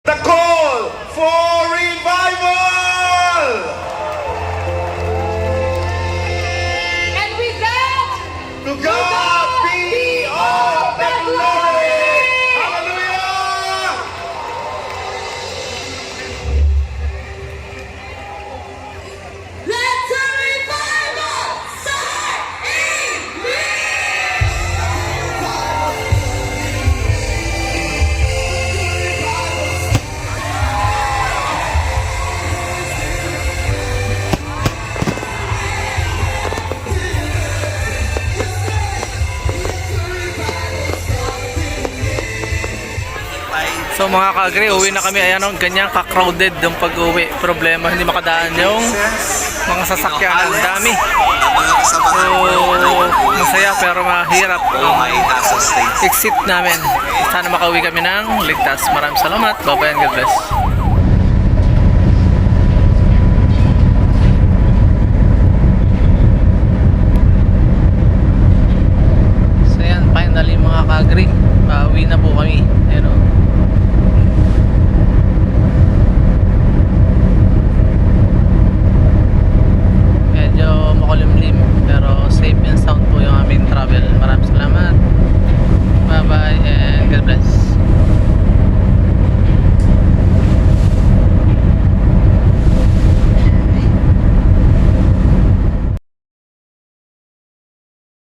The call for revival! And with that, To God be all the glory! Hallelujah! let the revival start in me! So mga ka-agree, uwi na kami. Ayan o, ganyan ka-crowded yung pag-uwi. Problema, hindi makadaan yung mga sasakyan. Ang dami. So, masaya pero mahirap ang exit namin. Sana makauwi kami ng ligtas. Maraming salamat. Bye-bye and God bless. So yan, finally mga ka-agree, pauwi na po kami.